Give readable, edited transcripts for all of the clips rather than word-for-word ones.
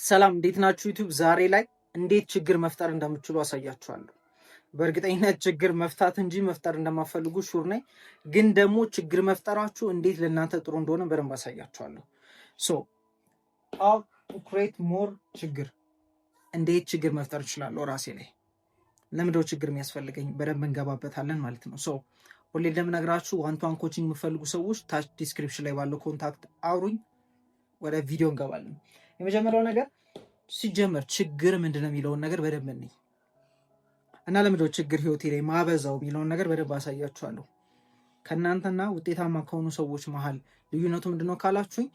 ሰላም እንዴት ናችሁ? ዩቲዩብ ዛሬ ላይ እንዴት ችግር መፍጠር እንደምትችሉ አሳያችኋለሁ። በእርግጠኝነት ችግር መፍታት እንጂ መፍጠር እንደማፈልጉ ሹር ነኝ። ግን ደግሞ ችግር መፍጠራችሁ እንዴት ለእናንተ ጥሩ እንደሆነ በደንብ አሳያችኋለሁ። ሶ how to create more ችግር፣ እንዴት ችግር መፍጠር እችላለሁ ራሴ ላይ፣ ለምንድነው ችግር የሚያስፈልገኝ በደንብ እንገባበታለን ማለት ነው። ሶ ሁሌ እንደምነግራችሁ ዋን ቱ ዋን ኮቺንግ የምፈልጉ ሰዎች ታች ዲስክሪፕሽን ላይ ባለው ኮንታክት አውሩኝ። ወደ ቪዲዮ እንገባለን። የመጀመሪያው ነገር ሲጀመር ችግር ምንድነው የሚለውን ነገር በደንብ እንይ እና ለምንድነው ችግር ህይወቴ ላይ ማበዛው የሚለውን ነገር በደንብ አሳያችኋለሁ። ከእናንተና ውጤታማ ከሆኑ ሰዎች መሀል ልዩነቱ ምንድነው ካላችሁኝ፣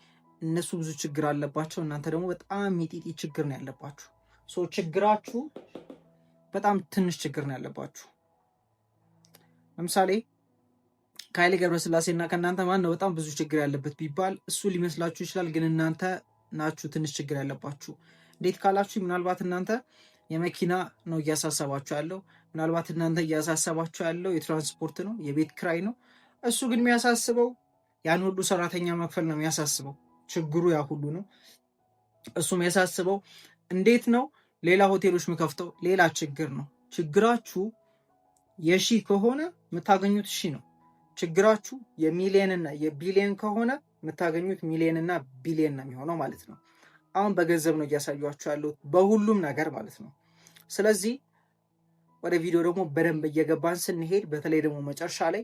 እነሱ ብዙ ችግር አለባቸው፣ እናንተ ደግሞ በጣም ሚጢጢ ችግር ነው ያለባችሁ። ሶ ችግራችሁ በጣም ትንሽ ችግር ነው ያለባችሁ። ለምሳሌ ከኃይሌ ገብረስላሴና ከእናንተ ማን ነው በጣም ብዙ ችግር ያለበት ቢባል እሱ ሊመስላችሁ ይችላል፣ ግን እናንተ ናችሁ ትንሽ ችግር ያለባችሁ። እንዴት ካላችሁ ምናልባት እናንተ የመኪና ነው እያሳሰባችሁ ያለው፣ ምናልባት እናንተ እያሳሰባችሁ ያለው የትራንስፖርት ነው፣ የቤት ክራይ ነው። እሱ ግን የሚያሳስበው ያን ሁሉ ሰራተኛ መክፈል ነው የሚያሳስበው። ችግሩ ያ ሁሉ ነው። እሱ የሚያሳስበው እንዴት ነው ሌላ ሆቴሎች የምከፍተው፣ ሌላ ችግር ነው። ችግራችሁ የሺ ከሆነ የምታገኙት ሺ ነው። ችግራችሁ የሚሊየንና የቢሊየን ከሆነ የምታገኙት ሚሊየንና ቢሊየን ነው የሚሆነው ማለት ነው። አሁን በገንዘብ ነው እያሳያችሁ ያለሁት በሁሉም ነገር ማለት ነው። ስለዚህ ወደ ቪዲዮ ደግሞ በደንብ እየገባን ስንሄድ በተለይ ደግሞ መጨረሻ ላይ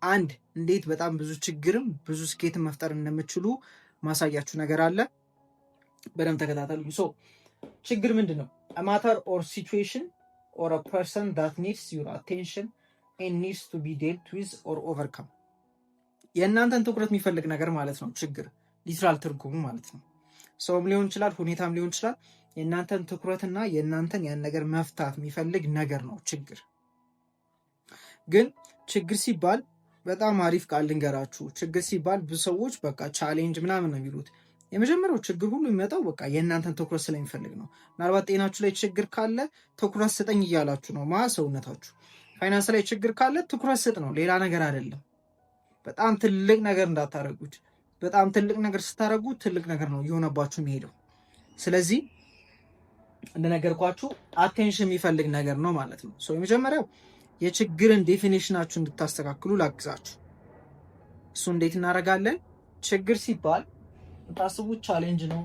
አንድ እንዴት በጣም ብዙ ችግርም ብዙ ስኬትን መፍጠር እንደምችሉ ማሳያችሁ ነገር አለ። በደንብ ተከታተሉ። ሶ ችግር ምንድን ነው? a matter or situation or a person that needs your attention and needs to be dealt with or overcome። የእናንተን ትኩረት የሚፈልግ ነገር ማለት ነው ችግር፣ ሊትራል ትርጉሙ ማለት ነው። ሰውም ሊሆን ይችላል፣ ሁኔታም ሊሆን ይችላል። የእናንተን ትኩረትና የእናንተን ያን ነገር መፍታት የሚፈልግ ነገር ነው ችግር። ግን ችግር ሲባል በጣም አሪፍ ቃል ልንገራችሁ። ችግር ሲባል ብዙ ሰዎች በቃ ቻሌንጅ ምናምን ነው የሚሉት። የመጀመሪያው ችግር ሁሉ የሚመጣው በቃ የእናንተን ትኩረት ስለሚፈልግ ነው። ምናልባት ጤናችሁ ላይ ችግር ካለ ትኩረት ስጠኝ እያላችሁ ነው ሰውነታችሁ። ፋይናንስ ላይ ችግር ካለ ትኩረት ስጥ ነው፣ ሌላ ነገር አይደለም። በጣም ትልቅ ነገር እንዳታረጉት። በጣም ትልቅ ነገር ስታረጉ ትልቅ ነገር ነው እየሆነባችሁ የሚሄደው። ስለዚህ እንደነገርኳችሁ አቴንሽን የሚፈልግ ነገር ነው ማለት ነው። የመጀመሪያው የችግርን ዴፊኒሽናችሁ እንድታስተካክሉ ላግዛችሁ። እሱ እንዴት እናደርጋለን? ችግር ሲባል የምታስቡት ቻሌንጅ ነው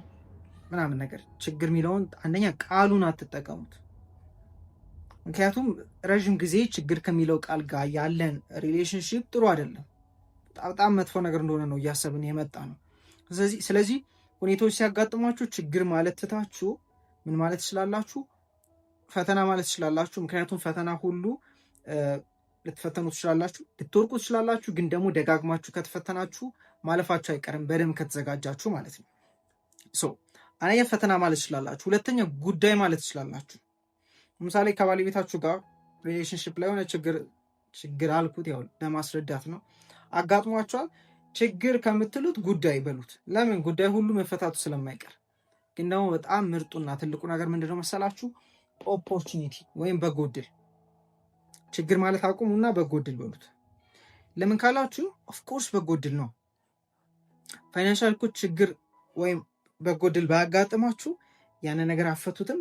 ምናምን ነገር። ችግር የሚለውን አንደኛ ቃሉን አትጠቀሙት። ምክንያቱም ረዥም ጊዜ ችግር ከሚለው ቃል ጋር ያለን ሪሌሽንሽፕ ጥሩ አይደለም። በጣም መጥፎ ነገር እንደሆነ ነው እያሰብን የመጣ ነው። ስለዚህ ሁኔታዎች ሲያጋጥሟችሁ ችግር ማለት ትታችሁ ምን ማለት ትችላላችሁ? ፈተና ማለት ትችላላችሁ። ምክንያቱም ፈተና ሁሉ ልትፈተኑ ትችላላችሁ፣ ልትወርቁ ትችላላችሁ። ግን ደግሞ ደጋግማችሁ ከተፈተናችሁ ማለፋችሁ አይቀርም በደንብ ከተዘጋጃችሁ ማለት ነው። አንደኛ ፈተና ማለት ትችላላችሁ። ሁለተኛ ጉዳይ ማለት ትችላላችሁ። ለምሳሌ ከባለቤታችሁ ጋር ሪሌሽንሽፕ ላይ ሆነ ችግር አልኩት ያው ለማስረዳት ነው አጋጥሟቸዋል። ችግር ከምትሉት ጉዳይ በሉት። ለምን? ጉዳይ ሁሉ መፈታቱ ስለማይቀር። ግን ደግሞ በጣም ምርጡና ትልቁ ነገር ምንድነው መሰላችሁ? ኦፖርቹኒቲ ወይም በጎድል። ችግር ማለት አቁሙና በጎድል በሉት። ለምን ካላችሁ ኦፍኮርስ በጎድል ነው። ፋይናንሻል እኮ ችግር ወይም በጎድል ባያጋጥማችሁ ያንን ነገር አፈቱትም።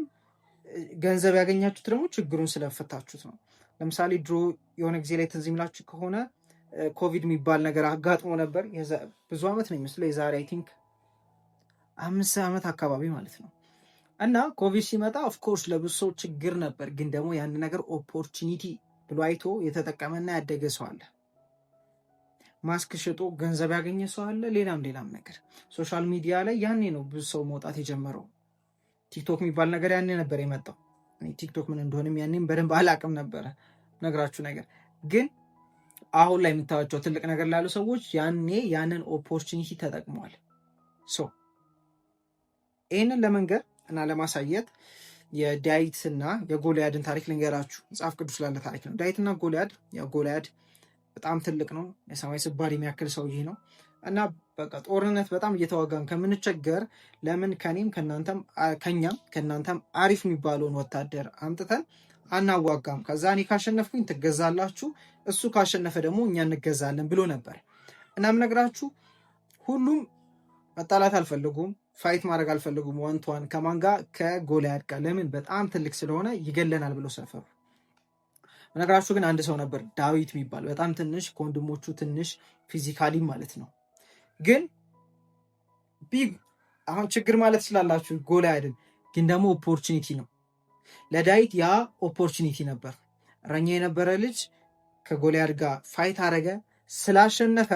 ገንዘብ ያገኛችሁት ደግሞ ችግሩን ስለፈታችሁት ነው። ለምሳሌ ድሮ የሆነ ጊዜ ላይ ትዝ የሚላችሁ ከሆነ ኮቪድ የሚባል ነገር አጋጥሞ ነበር። ብዙ ዓመት ነው የሚመስለው፣ የዛሬ አይ ቲንክ 5 ዓመት አካባቢ ማለት ነው። እና ኮቪድ ሲመጣ ኦፍኮርስ ለብዙ ሰው ችግር ነበር። ግን ደግሞ ያን ነገር ኦፖርቹኒቲ ብሎ አይቶ የተጠቀመና ያደገ ሰው አለ። ማስክ ሽጦ ገንዘብ ያገኘ ሰው አለ። ሌላም ነገር ሶሻል ሚዲያ ላይ ያኔ ነው ብዙ ሰው መውጣት የጀመረው። ቲክቶክ የሚባል ነገር ያኔ ነበር የመጣው። ቲክቶክ ምን እንደሆነም ያኔም በደንብ አላቅም ነበረ ነግራችሁ ነገር። ግን አሁን ላይ የምታዩቸው ትልቅ ነገር ላሉ ሰዎች ያኔ ያንን ኦፖርቹኒቲ ተጠቅመዋል። ይህንን ለመንገር እና ለማሳየት የዳዊትና የጎልያድን ታሪክ ልንገራችሁ። መጽሐፍ ቅዱስ ላለ ታሪክ ነው። ዳዊትና ጎልያድ፣ ጎልያድ በጣም ትልቅ ነው፣ የሰማይ ስባሪ የሚያክል ሰውዬ ነው። እና በቃ ጦርነት በጣም እየተዋጋን ከምንቸገር ለምን ከኛም ከእናንተም አሪፍ የሚባለውን ወታደር አምጥተን አናዋጋም? ከዛ እኔ ካሸነፍኩኝ ትገዛላችሁ፣ እሱ ካሸነፈ ደግሞ እኛ እንገዛለን ብሎ ነበር። እናም ነግራችሁ ሁሉም መጣላት አልፈልጉም፣ ፋይት ማድረግ አልፈልጉም። ዋንቷን ከማን ጋር? ከጎልያድ ጋር። ለምን? በጣም ትልቅ ስለሆነ ይገለናል ብለው ሰፈሩ። በነገራችሁ ግን አንድ ሰው ነበር ዳዊት የሚባል በጣም ትንሽ፣ ከወንድሞቹ ትንሽ ፊዚካሊ ማለት ነው። ግን ቢግ አሁን ችግር ማለት ስላላችሁ ጎልያድን ግን ደግሞ ኦፖርቹኒቲ ነው ለዳዊት። ያ ኦፖርቹኒቲ ነበር። እረኛ የነበረ ልጅ ከጎልያድ ጋር ፋይት አረገ፣ ስላሸነፈ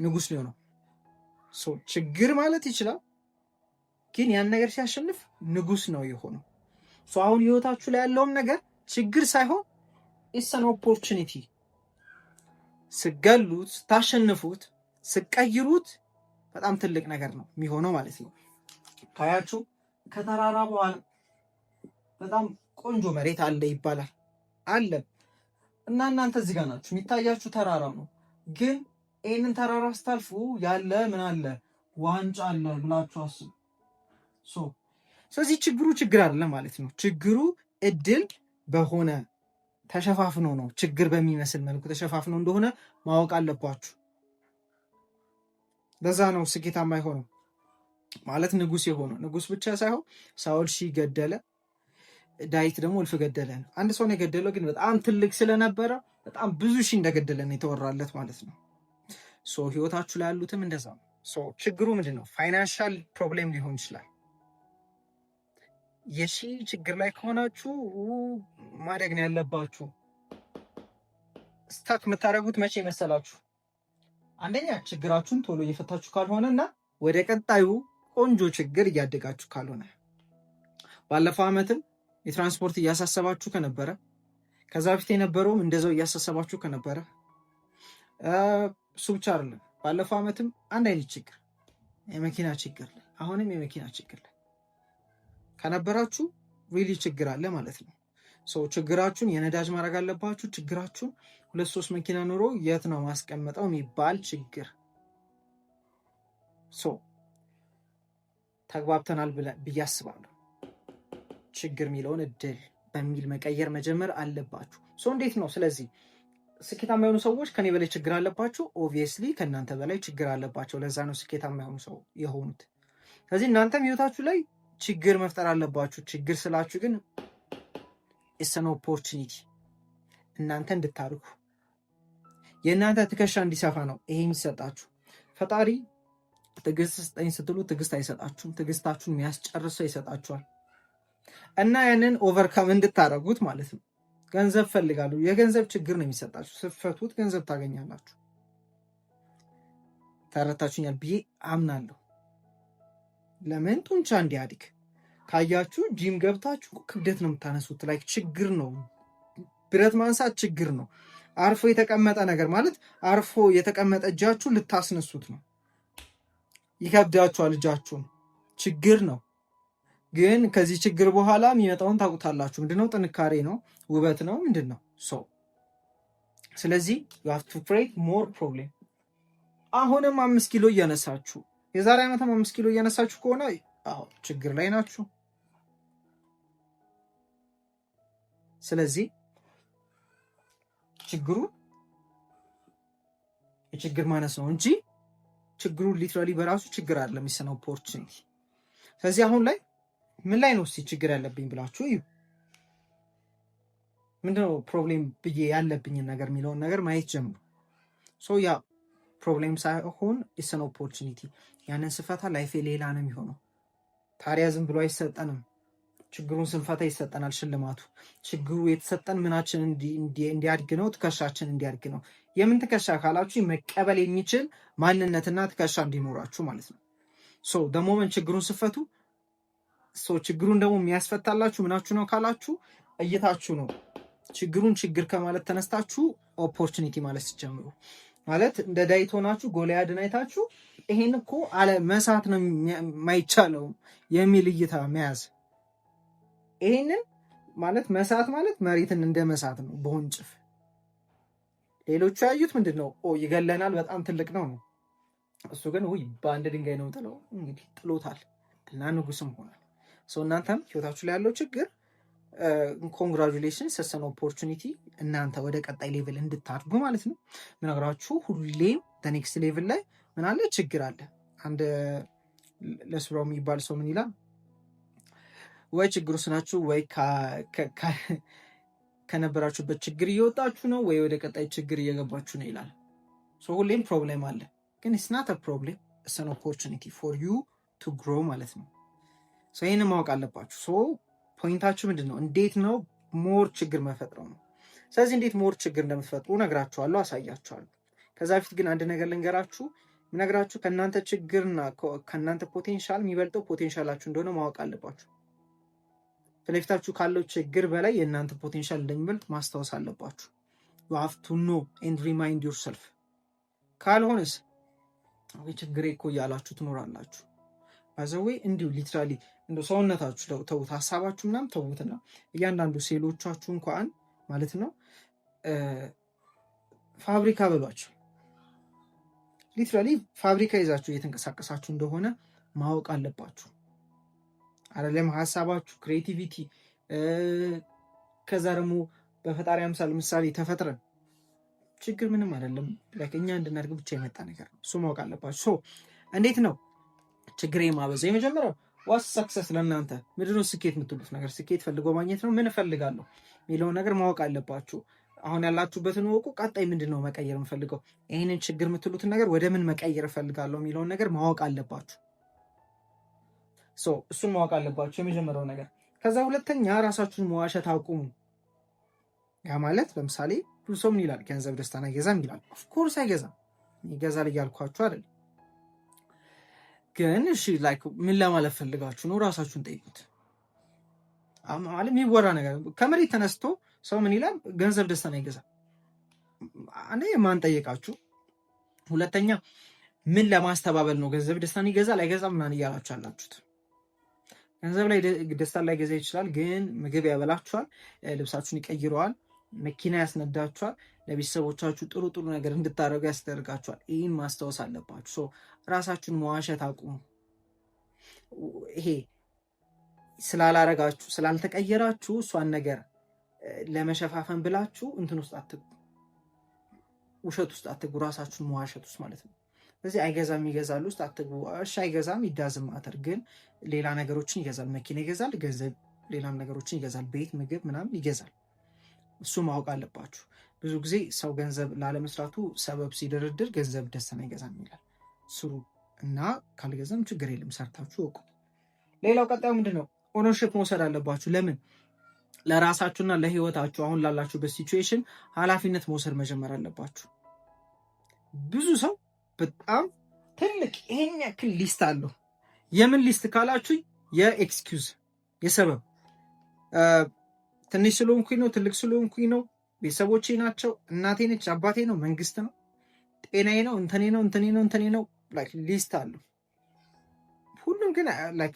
ንጉስ ሊሆነው። ችግር ማለት ይችላል፣ ግን ያን ነገር ሲያሸንፍ ንጉስ ነው የሆነው። አሁን ህይወታችሁ ላይ ያለውም ነገር ችግር ሳይሆን ኢትስ ኦፖርቹኒቲ። ስገሉት፣ ስታሸንፉት፣ ስቀይሩት በጣም ትልቅ ነገር ነው የሚሆነው ማለት ነው። ካያችሁ ከተራራ በኋላ በጣም ቆንጆ መሬት አለ ይባላል አለ እና እናንተ እዚህ ጋር ናችሁ፣ የሚታያችሁ ተራራ ነው። ግን ይህንን ተራራ ስታልፉ ያለ ምን አለ? ዋንጫ አለ ብላችሁ አስቡ። ስለዚህ ችግሩ ችግር አይደለም ማለት ነው። ችግሩ እድል በሆነ ተሸፋፍኖ ነው፣ ችግር በሚመስል መልኩ ተሸፋፍኖ እንደሆነ ማወቅ አለባችሁ። በዛ ነው ስኬታማ የሆነው ማለት ንጉስ የሆነው። ንጉስ ብቻ ሳይሆን ሳኦል ሺህ ገደለ፣ ዳዊት ደግሞ እልፍ ገደለ። አንድ ሰው ነው የገደለው፣ ግን በጣም ትልቅ ስለነበረ በጣም ብዙ ሺህ እንደገደለ ነው የተወራለት ማለት ነው። ህይወታችሁ ላይ ያሉትም እንደዛ ነው። ችግሩ ምንድን ነው? ፋይናንሻል ፕሮብሌም ሊሆን ይችላል። የሺህ ችግር ላይ ከሆናችሁ ማደግ ነው ያለባችሁ። ስታክ የምታደርጉት መቼ መሰላችሁ? አንደኛ ችግራችሁን ቶሎ እየፈታችሁ ካልሆነ እና ወደ ቀጣዩ ቆንጆ ችግር እያደጋችሁ ካልሆነ። ባለፈው ዓመትም የትራንስፖርት እያሳሰባችሁ ከነበረ፣ ከዛ በፊት የነበረውም እንደዛው እያሳሰባችሁ ከነበረ፣ እሱ ብቻ አይደለም፣ ባለፈው ዓመትም አንድ አይነት ችግር የመኪና ችግር ላይ፣ አሁንም የመኪና ችግር ላይ ከነበራችሁ ሪሊ ችግር አለ ማለት ነው። ችግራችሁን የነዳጅ ማድረግ አለባችሁ። ችግራችሁን 2-3 መኪና ኑሮ የት ነው ማስቀመጠው የሚባል ችግር። ተግባብተናል ብዬ አስባለሁ። ችግር የሚለውን እድል በሚል መቀየር መጀመር አለባችሁ። እንዴት ነው? ስለዚህ ስኬታማ የሆኑ ሰዎች ከኔ በላይ ችግር አለባቸው። ኦብቪየስሊ ከእናንተ በላይ ችግር አለባቸው። ለዛ ነው ስኬታማ የሆኑ ሰው የሆኑት። ስለዚህ እናንተም ህይወታችሁ ላይ ችግር መፍጠር አለባችሁ። ችግር ስላችሁ ግን ኢትስ አን ኦፖርቹኒቲ እናንተ እንድታድጉ፣ የእናንተ ትከሻ እንዲሰፋ ነው ይሄ የሚሰጣችሁ። ፈጣሪ ትዕግስት ስጠኝ ስትሉ ትዕግስት አይሰጣችሁም። ትዕግስታችሁን የሚያስጨርሰው ይሰጣችኋል። እና ያንን ኦቨርካም እንድታደርጉት ማለት ነው። ገንዘብ ፈልጋሉ፣ የገንዘብ ችግር ነው የሚሰጣችሁ። ስትፈቱት ገንዘብ ታገኛላችሁ። ተረታችሁኛል ብዬ አምናለሁ። ለምን? ጡንቻ እንዲያድግ። ካያችሁ ጂም ገብታችሁ ክብደት ነው የምታነሱት። ላይ ችግር ነው፣ ብረት ማንሳት ችግር ነው። አርፎ የተቀመጠ ነገር ማለት አርፎ የተቀመጠ እጃችሁን ልታስነሱት ነው። ይከብዳችኋል፣ እጃችሁን ችግር ነው። ግን ከዚህ ችግር በኋላ የሚመጣውን ታውቁታላችሁ። ምንድነው? ጥንካሬ ነው፣ ውበት ነው፣ ምንድን ነው? ስለዚህ you have to create more problem። አሁንም 5 ኪሎ እያነሳችሁ የዛሬ ዓመትም 5 ኪሎ እያነሳችሁ ከሆነ ችግር ላይ ናችሁ። ስለዚህ ችግሩ የችግር ማነስ ነው እንጂ ችግሩ ሊትራሊ በራሱ ችግር አይደለም። የሚሰነው ኦፖርቹኒቲ። ስለዚህ አሁን ላይ ምን ላይ ነው እስቲ ችግር ያለብኝ ብላችሁ እዩ። ምንድነው ፕሮብሌም ብዬ ያለብኝን ነገር የሚለውን ነገር ማየት ጀምሩ። ያ ፕሮብሌም ሳይሆን ኢትስ አን ኦፖርቹኒቲ። ያንን ስፈታ ላይፌ ሌላ ነው የሚሆነው። ታዲያ ዝም ብሎ አይሰጠንም። ችግሩን ስንፈታ ይሰጠናል ሽልማቱ። ችግሩ የተሰጠን ምናችን እንዲያድግ ነው፣ ትከሻችን እንዲያድግ ነው። የምን ትከሻ ካላችሁ መቀበል የሚችል ማንነትና ትከሻ እንዲኖራችሁ ማለት ነው። ደሞመን ችግሩን ስፈቱ ችግሩን ደግሞ የሚያስፈታላችሁ ምናችሁ ነው ካላችሁ እይታችሁ ነው። ችግሩን ችግር ከማለት ተነስታችሁ ኦፖርቹኒቲ ማለት ሲጀምሩ ማለት እንደ ዳዊት ሆናችሁ ጎልያድን አይታችሁ ይሄን እኮ አለ መሳት ነው የማይቻለው የሚል እይታ መያዝ። ይሄንን ማለት መሳት ማለት መሬትን እንደ መሳት ነው በወንጭፍ። ሌሎቹ ያዩት ምንድነው? ይገለናል፣ በጣም ትልቅ ነው ነው። እሱ ግን በአንድ ድንጋይ ነው ጥለው እንግዲህ ጥሎታል እና ንጉስም ሆኗል። እናንተም ህይወታችሁ ላይ ያለው ችግር ኮንግራጁሌሽን ሰሰን ኦፖርቹኒቲ እናንተ ወደ ቀጣይ ሌቭል እንድታድጉ ማለት ነው። ምነግራችሁ ሁሌም ኔክስት ሌቭል ላይ ምን አለ? ችግር አለ። አንድ ለስብራው የሚባል ሰው ምን ይላል? ወይ ችግር ውስጥ ናችሁ፣ ወይ ከነበራችሁበት ችግር እየወጣችሁ ነው፣ ወይ ወደ ቀጣይ ችግር እየገባችሁ ነው ይላል። ሁሌም ፕሮብሌም አለ፣ ግን ኢትስ ናት አ ፕሮብሌም ኢትስ አን ኦፖርቹኒቲ ፎር ዩ ቱ ግሮ ማለት ነው። ይህን ማወቅ አለባችሁ። ፖይንታችሁ ምንድን ነው? እንዴት ነው ሞር ችግር መፈጥረው ነው። ስለዚህ እንዴት ሞር ችግር እንደምትፈጥሩ ነግራችኋለሁ፣ አሳያችኋለሁ። ከዛ በፊት ግን አንድ ነገር ልንገራችሁ። ምነግራችሁ ከእናንተ ችግርና ከእናንተ ፖቴንሻል የሚበልጠው ፖቴንሻላችሁ እንደሆነ ማወቅ አለባችሁ። ፊትለፊታችሁ ካለው ችግር በላይ የእናንተ ፖቴንሻል እንደሚበልጥ ማስታወስ አለባችሁ። you have to know and remind yourself። ካልሆነስ ችግሬ እኮ እያላችሁ ትኖራላችሁ። ባዘዌ እንዲሁ ሊትራሊ እንደ ሰውነታችሁ ተውት፣ ሀሳባችሁ ምናምን ተውትና እያንዳንዱ ሴሎቻችሁ እንኳን ማለት ነው ፋብሪካ በሏቸው። ሊትራሊ ፋብሪካ ይዛችሁ እየተንቀሳቀሳችሁ እንደሆነ ማወቅ አለባችሁ። አይደለም ሀሳባችሁ፣ ክሬቲቪቲ፣ ከዛ ደግሞ በፈጣሪ አምሳል ምሳሌ ተፈጥረን ችግር ምንም አይደለም፣ እኛ እንድናድግ ብቻ የመጣ ነገር ነው። እሱ ማወቅ አለባችሁ። እንዴት ነው ችግር የማበዛ? የመጀመሪያው ዋስ ሰክሰስ ለእናንተ ምንድነው? ስኬት የምትሉት ነገር ስኬት ፈልጎ ማግኘት ነው። ምን እፈልጋለሁ የሚለውን ነገር ማወቅ አለባችሁ። አሁን ያላችሁበትን ወቁ። ቀጣይ ምንድነው መቀየር የምፈልገው? ይህንን ችግር የምትሉትን ነገር ወደ ምን መቀየር እፈልጋለሁ የሚለውን ነገር ማወቅ አለባችሁ። እሱን ማወቅ አለባችሁ የመጀመሪያው ነገር። ከዛ ሁለተኛ ራሳችሁን መዋሸት አቁሙ። ያ ማለት ለምሳሌ ብዙ ሰው ምን ይላል? ገንዘብ ደስታን አይገዛም ይላል። ኦፍኮርስ አይገዛም፣ ይገዛል እያልኳችሁ አይደል። ግን እሺ ላይክ ምን ለማለት ፈልጋችሁ ነው? ራሳችሁን ጠይቁት። ማለት የሚወራ ነገር ከመሬት ተነስቶ ሰው ምን ይላል? ገንዘብ ደስታን አይገዛም። እኔ ማን ጠየቃችሁ? ሁለተኛ ምን ለማስተባበል ነው? ገንዘብ ደስታን ይገዛል አይገዛም ምናምን እያላችሁ አላችሁት። ገንዘብ ላይ ደስታን ላይ ገዛ ይችላል፣ ግን ምግብ ያበላችኋል፣ ልብሳችሁን ይቀይረዋል፣ መኪና ያስነዳችኋል፣ ለቤተሰቦቻችሁ ጥሩ ጥሩ ነገር እንድታደርጉ ያስደርጋችኋል። ይህን ማስታወስ አለባችሁ። ራሳችሁን መዋሸት አቁሙ። ይሄ ስላላረጋችሁ ስላልተቀየራችሁ እሷን ነገር ለመሸፋፈን ብላችሁ እንትን ውስጥ አትግቡ፣ ውሸት ውስጥ አትግቡ፣ ራሳችሁን መዋሸት ውስጥ ማለት ነው። ስለዚህ አይገዛም ይገዛል ውስጥ አትግቡ። እሺ አይገዛም ይዳዝም ማተር፣ ግን ሌላ ነገሮችን ይገዛል፣ መኪና ይገዛል፣ ገንዘብ ሌላም ነገሮችን ይገዛል፣ ቤት ምግብ ምናምን ይገዛል። እሱ ማወቅ አለባችሁ። ብዙ ጊዜ ሰው ገንዘብ ላለመስራቱ ሰበብ ሲደረድር ገንዘብ ደስታን አይገዛም ይላል። ስሩ እና ካልገዛም ችግር የለም ሰርታችሁ እወቁ። ሌላው ቀጣዩ ምንድን ነው? ኦነርሽፕ መውሰድ አለባችሁ። ለምን? ለራሳችሁና ለህይወታችሁ አሁን ላላችሁበት ሲቹዌሽን ኃላፊነት መውሰድ መጀመር አለባችሁ። ብዙ ሰው በጣም ትልቅ ይሄን ያክል ሊስት አለው። የምን ሊስት ካላችሁኝ የኤክስኪውዝ የሰበብ ትንሽ ስለሆንኩኝ ነው፣ ትልቅ ስለሆንኩኝ ነው፣ ቤተሰቦቼ ናቸው፣ እናቴ ነች፣ አባቴ ነው፣ መንግስት ነው፣ ጤናዬ ነው፣ እንትኔ ነው፣ እንትኔ ነው፣ እንትኔ ነው። ላይክ ሊስት አለው ሁሉም። ግን ላይክ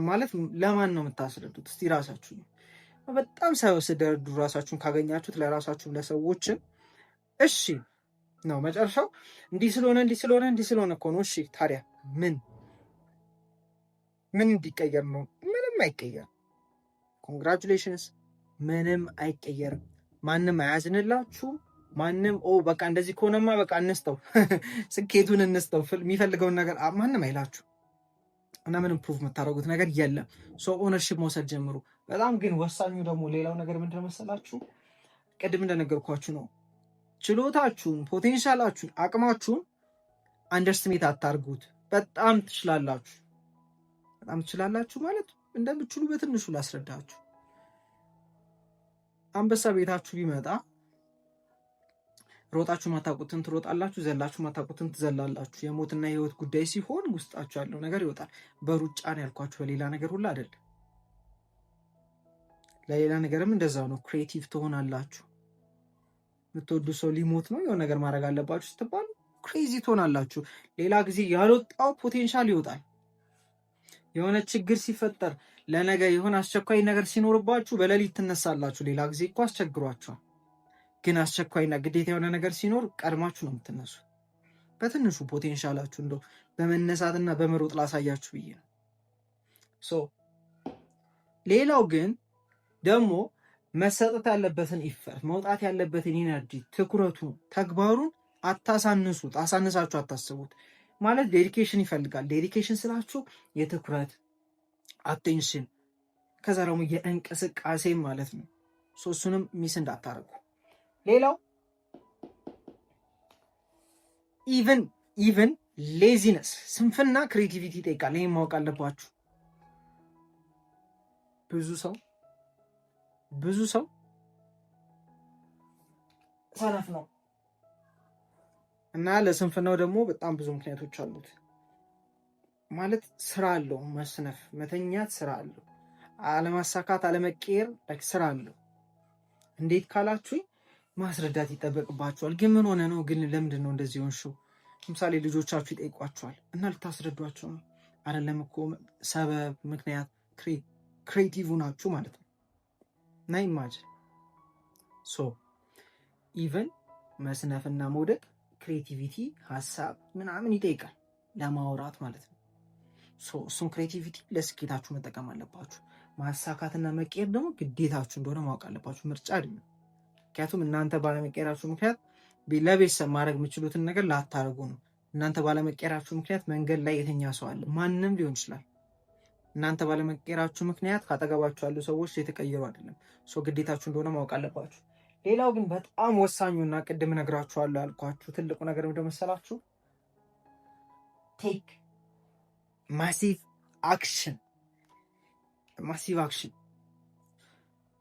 ማለት ለማን ነው የምታስረዱት? እስቲ ራሳችሁ ነው። በጣም ሳይወስደዱ ራሳችሁን ካገኛችሁት ለራሳችሁም ለሰዎችም እሺ ነው መጨረሻው። እንዲህ ስለሆነ እንዲህ ስለሆነ እንዲህ ስለሆነ እኮ ነው። እሺ ታዲያ ምን እንዲቀየር ነው? ምንም አይቀየርም። ኮንግራቹሌሽንስ፣ ምንም አይቀየርም። ማንም አያዝንላችሁም። ማንም በቃ እንደዚህ ከሆነማ በቃ እንስተው ስኬቱን እንስተው የሚፈልገውን ነገር ማንም አይላችሁ እና ምንም ፕሩቭ የምታደርጉት ነገር የለም። ኦነርሺፕ መውሰድ ጀምሩ። በጣም ግን ወሳኙ ደግሞ ሌላው ነገር ምንድን መሰላችሁ? ቅድም እንደነገርኳችሁ ነው። ችሎታችሁን፣ ፖቴንሻላችሁን፣ አቅማችሁን አንደርስትሜት አታርጉት። በጣም ትችላላችሁ። በጣም ትችላላችሁ ማለት እንደምትችሉ በትንሹ ላስረዳችሁ። አንበሳ ቤታችሁ ቢመጣ ሮጣችሁ ማታውቁትን ትሮጣላችሁ፣ ዘላችሁ ማታውቁትን ትዘላላችሁ። የሞትና የህይወት ጉዳይ ሲሆን ውስጣችሁ ያለው ነገር ይወጣል። በሩጫ ነው ያልኳችሁ፣ በሌላ ነገር ሁሉ አይደለም። ለሌላ ነገርም እንደዛው ነው። ክሬቲቭ ትሆናላችሁ። የምትወዱ ሰው ሊሞት ነው የሆነ ነገር ማድረግ አለባችሁ ስትባሉ ክሬዚ ትሆናላችሁ። ሌላ ጊዜ ያልወጣው ፖቴንሻል ይወጣል። የሆነ ችግር ሲፈጠር ለነገ የሆነ አስቸኳይ ነገር ሲኖርባችሁ በሌሊት ትነሳላችሁ። ሌላ ጊዜ እኮ አስቸግሯችኋል። ግን አስቸኳይና ግዴታ የሆነ ነገር ሲኖር ቀድማችሁ ነው የምትነሱ። በትንሹ ፖቴንሻላችሁ እንደው በመነሳትና በመሮጥ ላሳያችሁ ብዬ ነው። ሌላው ግን ደግሞ መሰጠት ያለበትን ኢፈርት፣ መውጣት ያለበትን ኢነርጂ፣ ትኩረቱን፣ ተግባሩን አታሳንሱት። አሳንሳችሁ አታስቡት። ማለት ዴዲኬሽን ይፈልጋል። ዴዲኬሽን ስላችሁ የትኩረት አቴንሽን፣ ከዛ ደግሞ የእንቅስቃሴ ማለት ነው። እሱንም ሚስ እንዳታረጉ። ሌላው ኢቨን ሌዚነስ ስንፍና ክሬቲቪቲ ይጠይቃል። ይህም ማወቅ አለባችሁ። ብዙ ሰው ሰነፍ ነው እና ለስንፍናው ደግሞ በጣም ብዙ ምክንያቶች አሉት። ማለት ስራ አለው፣ መስነፍ መተኛት ስራ አለው፣ አለማሳካት አለመቀየር ስራ አለው። እንዴት ካላችሁኝ ማስረዳት ይጠበቅባችኋል። ግን ምን ሆነ ነው? ግን ለምንድን ነው እንደዚህ ሆንሽው? ለምሳሌ ልጆቻችሁ ይጠይቋችኋል እና ልታስረዷቸው ነው አይደለም እኮ ሰበብ ምክንያት ክሬቲቭ ናችሁ ማለት ነው። እና ኢማጅን ኢቨን መስነፍና መውደቅ ክሬቲቪቲ ሀሳብ ምናምን ይጠይቃል ለማውራት ማለት ነው። እሱም ክሬቲቪቲ ለስኬታችሁ መጠቀም አለባችሁ። ማሳካትና መቀየር ደግሞ ግዴታችሁ እንደሆነ ማወቅ አለባችሁ፣ ምርጫ አይደለም። ምክንያቱም እናንተ ባለመቀየራችሁ ምክንያት ለቤተሰብ ማድረግ የምችሉትን ነገር ላታደርጉ ነው። እናንተ ባለመቀየራችሁ ምክንያት መንገድ ላይ የተኛ ሰው አለ፣ ማንም ሊሆን ይችላል። እናንተ ባለመቀየራችሁ ምክንያት ካጠገባችሁ ያሉ ሰዎች የተቀየሩ አይደለም። ግዴታችሁ እንደሆነ ማወቅ አለባችሁ። ሌላው ግን በጣም ወሳኙና ቅድም እነግራችኋለሁ ያልኳችሁ ትልቁ ነገር እንደመሰላችሁ ቴክ ማሲቭ አክሽን።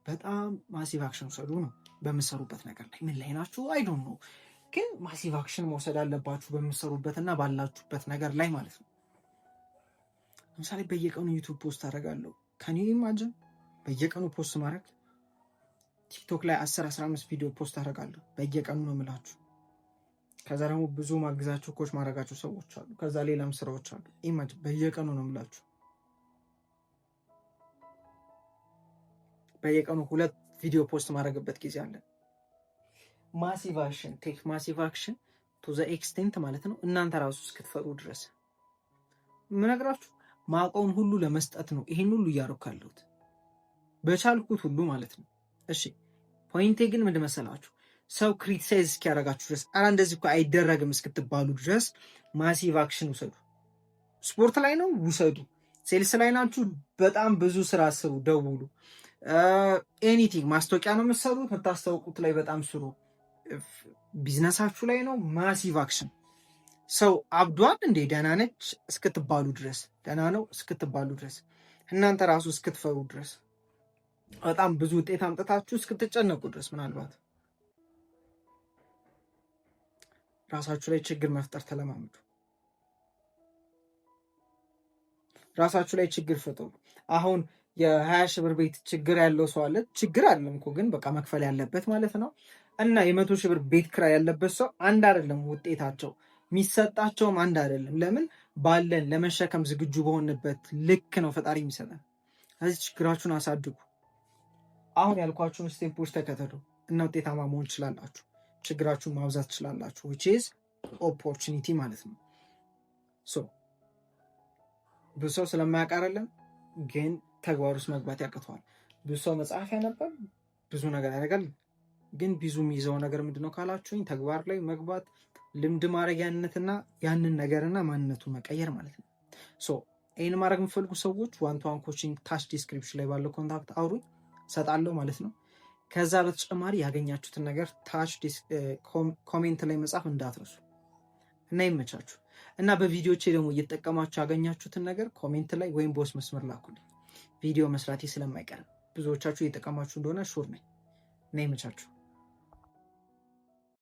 በጣም ማሲቭ አክሽን ውሰዱ ነው በምሰሩበት ነገር ላይ። ምን ላይ ናችሁ አይ ዶንት ኖ፣ ግን ማሲቭ አክሽን መውሰድ አለባችሁ በምሰሩበትና ባላችሁበት ነገር ላይ ማለት ነው። ለምሳሌ በየቀኑ ዩቱብ ፖስት አደርጋለሁ። ከኔ ኢማጅን በየቀኑ ፖስት ማድረግ፣ ቲክቶክ ላይ 10-15 ቪዲዮ ፖስት አደርጋለሁ በየቀኑ ነው የምላችሁ። ከዛ ደግሞ ብዙ ማግዛቸው ኮች ማድረጋቸው ሰዎች አሉ። ከዛ ሌላም ስራዎች አሉ። ኢማጅን በየቀኑ ነው የምላችሁ። በየቀኑ 2 ቪዲዮ ፖስት ማድረግበት ጊዜ አለ። ማሲቭ አክሽን ቴክ ማሲቭ አክሽን ቱ ዘ ኤክስቴንት ማለት ነው። እናንተ ራሱ እስክትፈሩ ድረስ ምነግራችሁ ማውቀውን ሁሉ ለመስጠት ነው ይሄን ሁሉ እያደረኩ ያለሁት በቻልኩት ሁሉ ማለት ነው። እሺ ፖይንቴ ግን ምንድን መሰላችሁ? ሰው ክሪቲሳይዝ እስኪያደርጋችሁ ድረስ ኧረ እንደዚህ እኮ አይደረግም እስክትባሉ ድረስ ማሲቭ አክሽን ውሰዱ። ስፖርት ላይ ነው ውሰዱ። ሴልስ ላይ ናችሁ፣ በጣም ብዙ ስራ ስሩ፣ ደውሉ። ኤኒቲንግ ማስታወቂያ ነው የምትሰሩት፣ የምታስታውቁት ላይ በጣም ስሩ። ቢዝነሳችሁ ላይ ነው ማሲቭ አክሽን። ሰው አብዷል እንዴ ደህና ነች እስክትባሉ ድረስ፣ ደህና ነው እስክትባሉ ድረስ፣ እናንተ ራሱ እስክትፈሩ ድረስ፣ በጣም ብዙ ውጤት አምጥታችሁ እስክትጨነቁ ድረስ፣ ምናልባት ራሳችሁ ላይ ችግር መፍጠር ተለማመዱ። ራሳችሁ ላይ ችግር ፍጠሩ። አሁን የ20 ሺህ ብር ቤት ችግር ያለው ሰው አለ። ችግር አይደለም እኮ ግን በቃ መክፈል ያለበት ማለት ነው። እና የ100 ሺህ ብር ቤት ክራይ ያለበት ሰው አንድ አይደለም ውጤታቸው፣ የሚሰጣቸውም አንድ አይደለም። ለምን? ባለን ለመሸከም ዝግጁ በሆንበት ልክ ነው ፈጣሪ የሚሰጠን። ስለዚህ ችግራችሁን አሳድጉ። አሁን ያልኳችሁን ስቴፖች ተከተሉ እና ውጤታማ መሆን ትችላላችሁ። ችግራችሁን ማብዛት ትችላላችሁ። which is opportunity ማለት ነው። ብዙ ሰው ስለማያውቅ አይደለም ግን ተግባር ውስጥ መግባት ያቅተዋል። ብዙ ሰው መጽሐፍ ያነባል፣ ብዙ ነገር ያደርጋል፣ ግን ብዙ የሚይዘው ነገር ምንድነው ካላችሁኝ ተግባር ላይ መግባት፣ ልምድ ማድረጊያነትና ያንን ነገርና ማንነቱን መቀየር ማለት ነው። ይህን ማድረግ የምፈልጉ ሰዎች 1-to-1 ኮቺንግ ታች ዲስክሪፕሽን ላይ ባለው ኮንታክት አውሩኝ ሰጣለሁ ማለት ነው። ከዛ በተጨማሪ ያገኛችሁትን ነገር ታች ኮሜንት ላይ መጻፍ እንዳትረሱ እና ይመቻችሁ። እና በቪዲዮቼ ደግሞ እየተጠቀማችሁ ያገኛችሁትን ነገር ኮሜንት ላይ ወይም ቦስ መስመር ላኩልኝ። ቪዲዮ መስራቴ ስለማይቀር ብዙዎቻችሁ እየተጠቀማችሁ እንደሆነ ሹር ነኝ እና ይመቻችሁ።